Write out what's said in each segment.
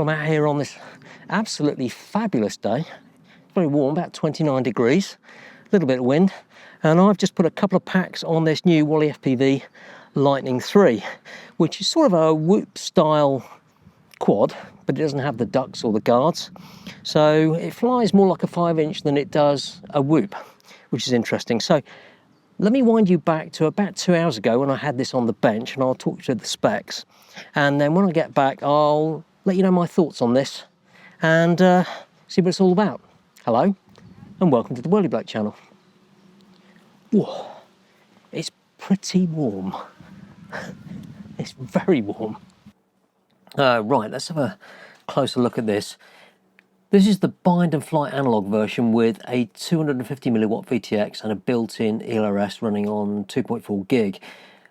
Well, I'm out here on this absolutely fabulous day. Very warm, about 29 degrees, a little bit of wind. And I've just put a couple of packs on this new WalleFPV Lightning3, which is sort of a whoop style quad, but it doesn't have the ducts or the guards. So it flies more like a 5-inch than it does a whoop, which is interesting. So let me wind you back to about 2 hours ago when I had this on the bench, and I'll talk you through the specs. And then when I get back, I'll let you know my thoughts on this and see what it's all about. Hello, and welcome to the Whirly Black channel. Whoa, it's pretty warm. It's very warm. Right, let's have a closer look at this. This is the bind and fly analog version with a 250mW VTX and a built-in ELRS running on 2.4 gig.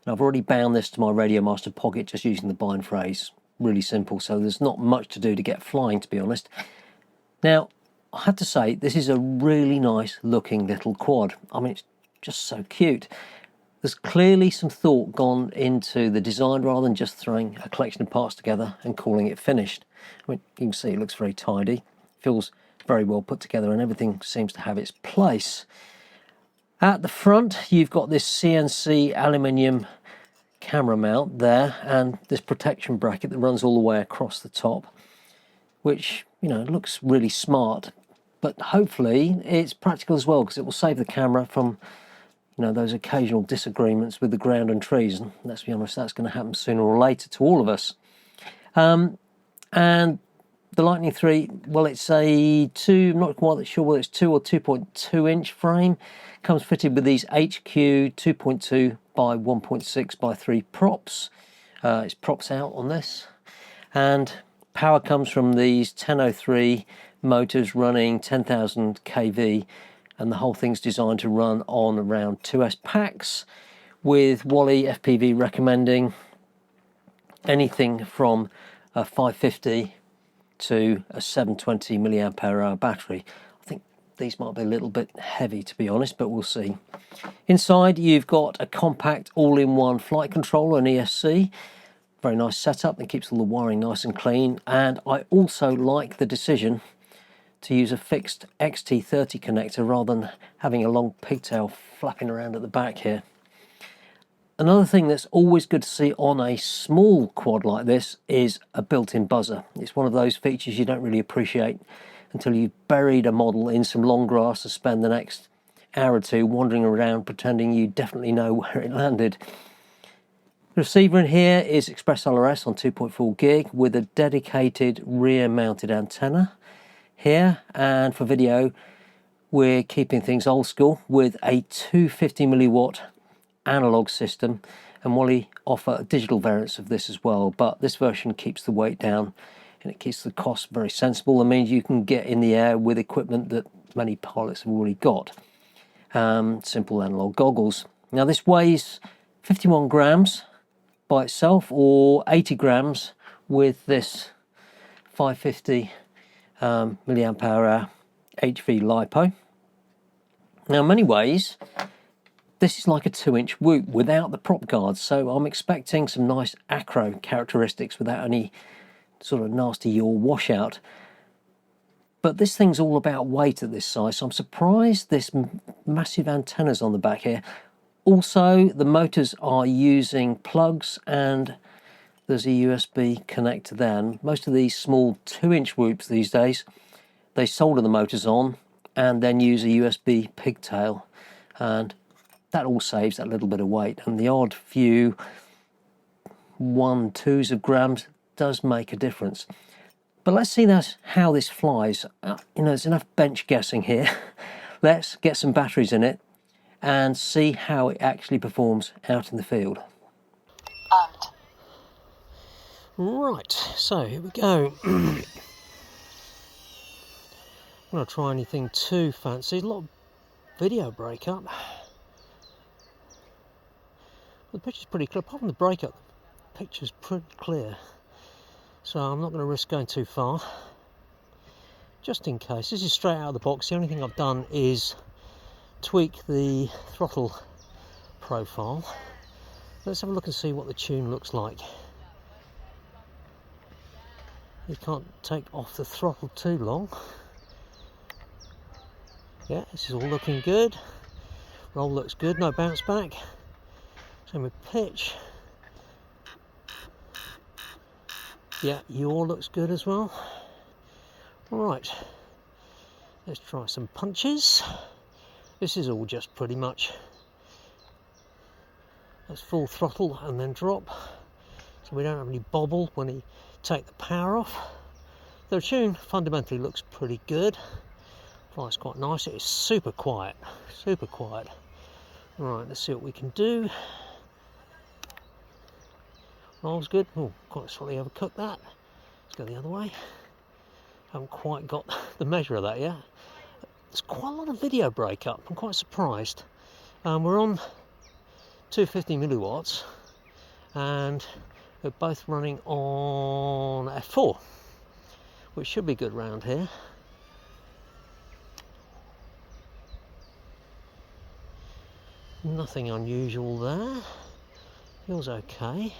And I've already bound this to my Radio Master Pocket just using the bind phrase. Really simple, so there's not much to do to get flying, to be honest. Now, I have to say, this is a really nice looking little quad. I mean, it's just so cute. There's clearly some thought gone into the design rather than just throwing a collection of parts together and calling it finished. I mean, you can see it looks very tidy. Feels very well put together and everything seems to have its place. At the front you've got this CNC aluminium camera mount there and this protection bracket that runs all the way across the top, which, you know, looks really smart, but hopefully it's practical as well because it will save the camera from, you know, those occasional disagreements with the ground and trees, and let's be honest, that's going to happen sooner or later to all of us. And the Lightning3, well, it's a I'm not quite sure whether it's 2 or 2.2 inch frame. Comes fitted with these HQ 2.2 by 1.6 by 3 props. It's props out on this. And power comes from these 1003 motors running 10,000 kV. And the whole thing's designed to run on around 2S packs, with WalleFPV recommending anything from a 550 to a 720 milliamp hour battery. I think these might be a little bit heavy, to be honest, but we'll see. Inside you've got a compact all-in-one flight controller, an ESC. Very nice setup that keeps all the wiring nice and clean, and I also like the decision to use a fixed XT30 connector rather than having a long pigtail flapping around at the back here. Another thing that's always good to see on a small quad like this is a built-in buzzer. It's one of those features you don't really appreciate until you've buried a model in some long grass and spend the next hour or two wandering around pretending you definitely know where it landed. The receiver in here is Express ELRS on 2.4 gig with a dedicated rear-mounted antenna here, and for video we're keeping things old school with a 250mW analog system, and Wally offer digital variants of this as well, but this version keeps the weight down and it keeps the cost very sensible. It means you can get in the air with equipment that many pilots have already got. Simple analog goggles. Now this weighs 51 grams by itself or 80 grams with this 550 milliamp hour HV LiPo. Now in many ways this is like a 2-inch whoop without the prop guards, so I'm expecting some nice acro characteristics without any sort of nasty yaw washout. But this thing's all about weight at this size, so I'm surprised this massive antennas on the back here. Also, the motors are using plugs and there's a USB connector there. And most of these small 2-inch whoops these days, they solder the motors on and then use a USB pigtail, and that all saves that little bit of weight, and the odd few 1/2s of grams does make a difference. But let's see how this flies. You know, there's enough bench guessing here. Let's get some batteries in it and see how it actually performs out in the field. Right, so here we go. I'm not going to try anything too fancy. A lot of video breakup. The picture's pretty clear. Apart from the breakup, the picture's pretty clear. So I'm not going to risk going too far. Just in case. This is straight out of the box. The only thing I've done is tweak the throttle profile. Let's have a look and see what the tune looks like. You can't take off the throttle too long. Yeah, this is all looking good. Roll looks good, no bounce back. Same with pitch. Yeah, yaw looks good as well. Right, let's try some punches. This is all just pretty much, that's full throttle and then drop. So we don't have any bobble when you take the power off. The tune fundamentally looks pretty good. Flies quite nice. It is super quiet, super quiet. Right, let's see what we can do. Rolls good. Oh, quite slightly overcooked that. Let's go the other way. Haven't quite got the measure of that yet. There's quite a lot of video breakup. I'm quite surprised. We're on 250 milliwatts and we're both running on F4, which should be good round here. Nothing unusual there. Feels okay.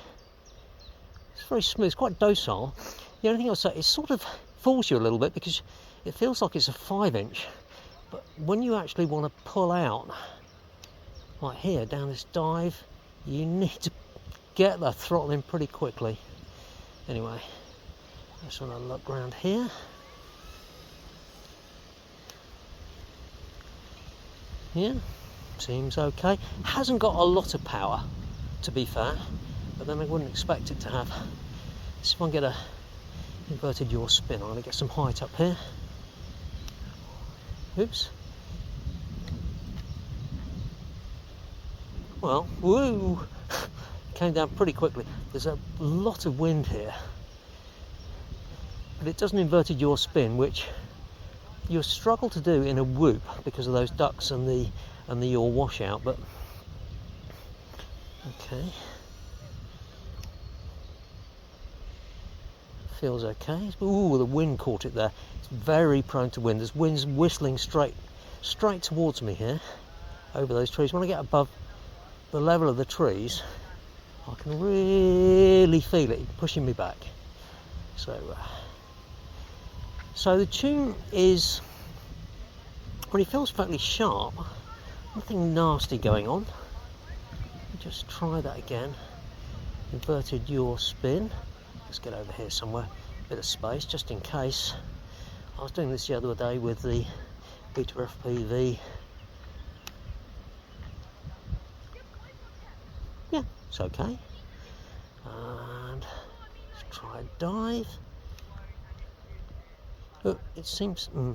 It's very smooth, it's quite docile. The only thing I'll say, it sort of fools you a little bit because it feels like it's a 5-inch, but when you actually want to pull out, like here, down this dive, you need to get the throttle in pretty quickly. Anyway, let's want to look around here. Yeah, seems okay. Hasn't got a lot of power, to be fair, but then I wouldn't expect it to have. Let's see if I can get a inverted yaw spin. I'm going to get some height up here. Oops. Well, woo! Came down pretty quickly. There's a lot of wind here, but it doesn't inverted yaw spin, which you'll struggle to do in a whoop because of those ducks and the yaw washout. But okay, feels okay. Ooh, the wind caught it there. It's very prone to wind. There's winds whistling straight towards me here over those trees. When I get above the level of the trees, I can really feel it pushing me back. So the tune is, when it feels fairly sharp, nothing nasty going on. Just try that again. Inverted yaw spin. Let's get over here somewhere, bit of space just in case. I was doing this the other day with the WalleFPV. Yeah, it's okay. And let's try a dive. Oh, it seems, I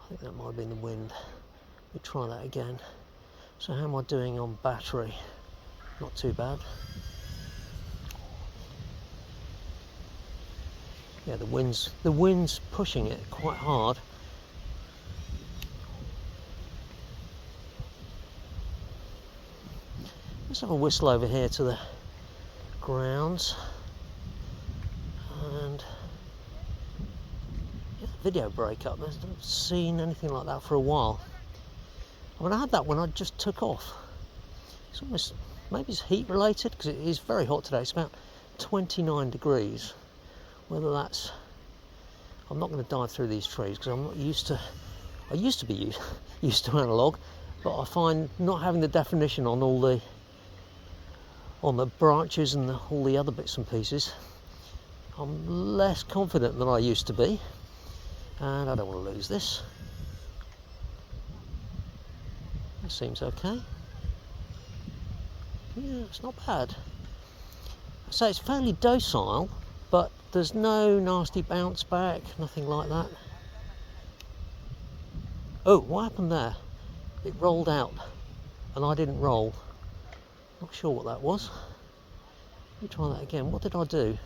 think that might have been the wind. Let me try that again. So how am I doing on battery? Not too bad. Yeah, the wind's pushing it quite hard. Let's have a whistle over here to the grounds. And yeah, video breakup. I haven't seen anything like that for a while. I mean, I had that when I just took off. It's almost, maybe it's heat related because it is very hot today. It's about 29 degrees. Whether that's, I'm not going to dive through these trees because I'm not used to. I used to be used to analog, but I find not having the definition on all the branches and all the other bits and pieces, I'm less confident than I used to be, and I don't want to lose this. That seems okay. Yeah, it's not bad. So it's fairly docile, but there's no nasty bounce back, nothing like that. Oh, what happened there? It rolled out, and I didn't roll. Not sure what that was. Let me try that again. What did I do?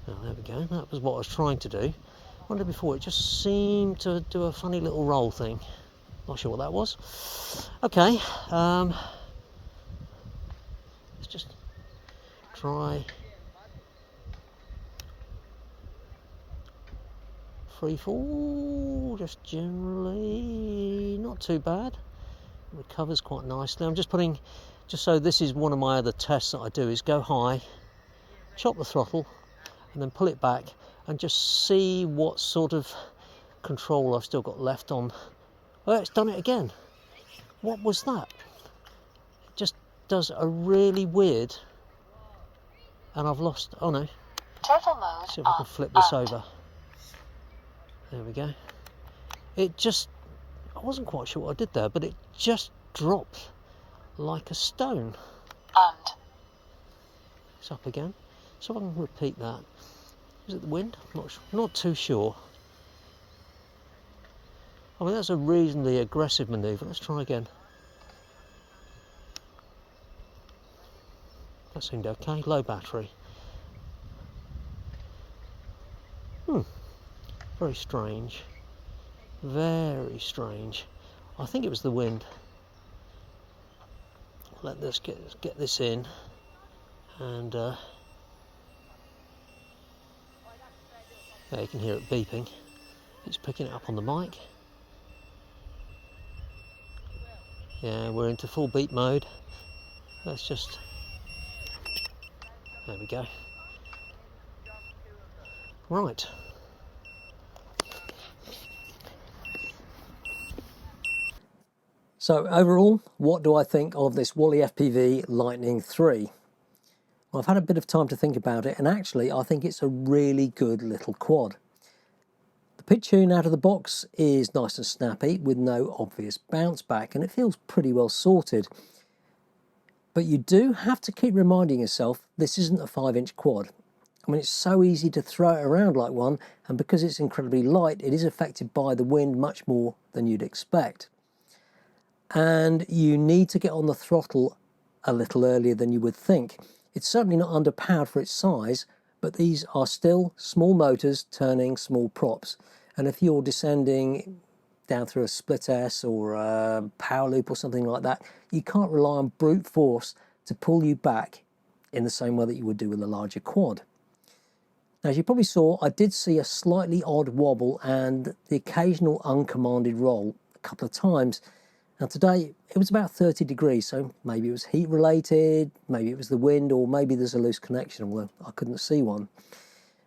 Oh, there we go. That was what I was trying to do. I wondered before, it just seemed to do a funny little roll thing. Not sure what that was. Okay. Let's just try free fall. Just generally not too bad. Recovers quite nicely. I'm just putting Just so this is one of my other tests that I do, is go high, chop the throttle, and then pull it back and just see what sort of control I've still got left on. Oh, it's done it again. What was that? It just does a really weird, and I've lost, oh no. Turtle mode. See if I can flip this over. There we go. It just, I wasn't quite sure what I did there, but it just dropped like a stone. And It's up again. So if I can repeat that. Is it the wind? Not too sure. I mean, that's a reasonably aggressive manoeuvre. Let's try again. That seemed okay. Low battery. Very strange. Very strange. I think it was the wind. Let this get this in, and yeah, you can hear it beeping. It's picking it up on the mic. Yeah, we're into full beep mode. Let's just, there we go. Right. So overall, what do I think of this WalleFPV Lightning3? Well, I've had a bit of time to think about it, and actually I think it's a really good little quad. The pitch tune out of the box is nice and snappy with no obvious bounce back, and it feels pretty well sorted. But you do have to keep reminding yourself this isn't a 5-inch quad. I mean, it's so easy to throw it around like one, and because it's incredibly light, it is affected by the wind much more than you'd expect. And you need to get on the throttle a little earlier than you would think. It's certainly not underpowered for its size, but these are still small motors turning small props. And if you're descending down through a split S or a power loop or something like that, you can't rely on brute force to pull you back in the same way that you would do with a larger quad. Now, as you probably saw, I did see a slightly odd wobble and the occasional uncommanded roll a couple of times. Now today it was about 30 degrees, so maybe it was heat related, maybe it was the wind, or maybe there's a loose connection, although I couldn't see one.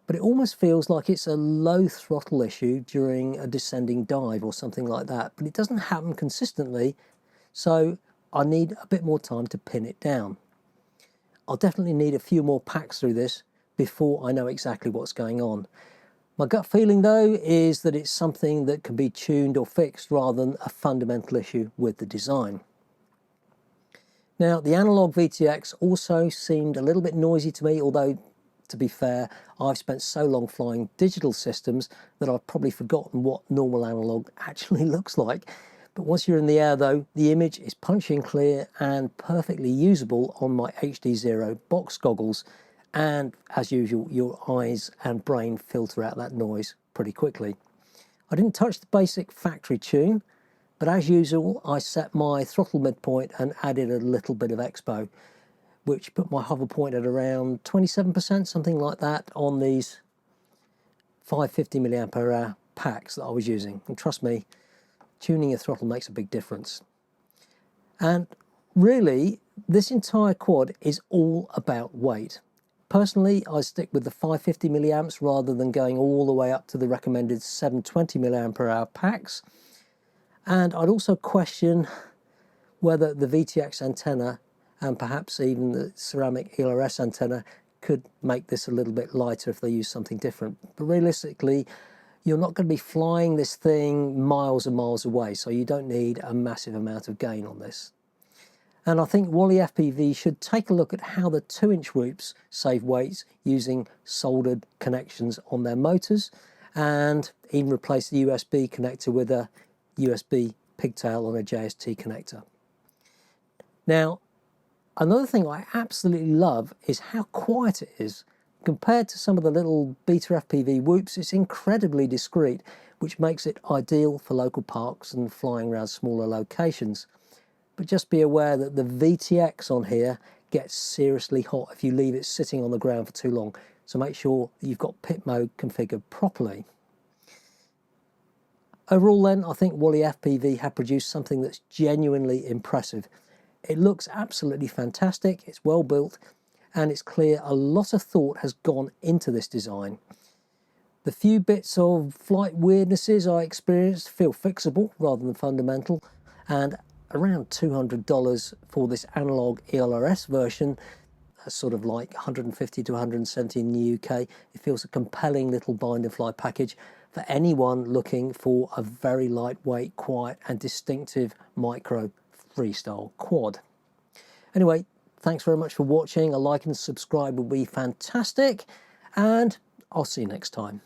But it almost feels like it's a low throttle issue during a descending dive or something like that, but it doesn't happen consistently, so I need a bit more time to pin it down. I'll definitely need a few more packs through this before I know exactly what's going on. My gut feeling though is that it's something that can be tuned or fixed rather than a fundamental issue with the design. Now, the analog VTX also seemed a little bit noisy to me, although to be fair, I've spent so long flying digital systems that I've probably forgotten what normal analog actually looks like. But once you're in the air though, the image is punchy and clear and perfectly usable on my HDZero box goggles. And as usual, your eyes and brain filter out that noise pretty quickly. I didn't touch the basic factory tune, but as usual, I set my throttle midpoint and added a little bit of Expo, which put my hover point at around 27%, something like that, on these 550 mAh packs that I was using. And trust me, tuning your throttle makes a big difference. And really, this entire quad is all about weight. Personally, I stick with the 550 milliamps rather than going all the way up to the recommended 720 mAh packs. And I'd also question whether the VTX antenna and perhaps even the ceramic ELRS antenna could make this a little bit lighter if they use something different. But realistically, you're not going to be flying this thing miles and miles away, so you don't need a massive amount of gain on this. And I think WalleFPV should take a look at how the 2-inch whoops save weight using soldered connections on their motors, and even replace the USB connector with a USB pigtail on a JST connector. Now, another thing I absolutely love is how quiet it is. Compared to some of the little beta FPV whoops, it's incredibly discreet, which makes it ideal for local parks and flying around smaller locations. But just be aware that the VTX on here gets seriously hot if you leave it sitting on the ground for too long. So make sure that you've got pit mode configured properly. Overall then, I think WalleFPV have produced something that's genuinely impressive. It looks absolutely fantastic, it's well built, and it's clear a lot of thought has gone into this design. The few bits of flight weirdnesses I experienced feel fixable rather than fundamental, and around $200 for this analog ELRS version, that's sort of like 150 to 170 in the UK. It feels a compelling little bind and fly package for anyone looking for a very lightweight, quiet and distinctive micro freestyle quad. Anyway, thanks very much for watching. A like and subscribe would be fantastic, and I'll see you next time.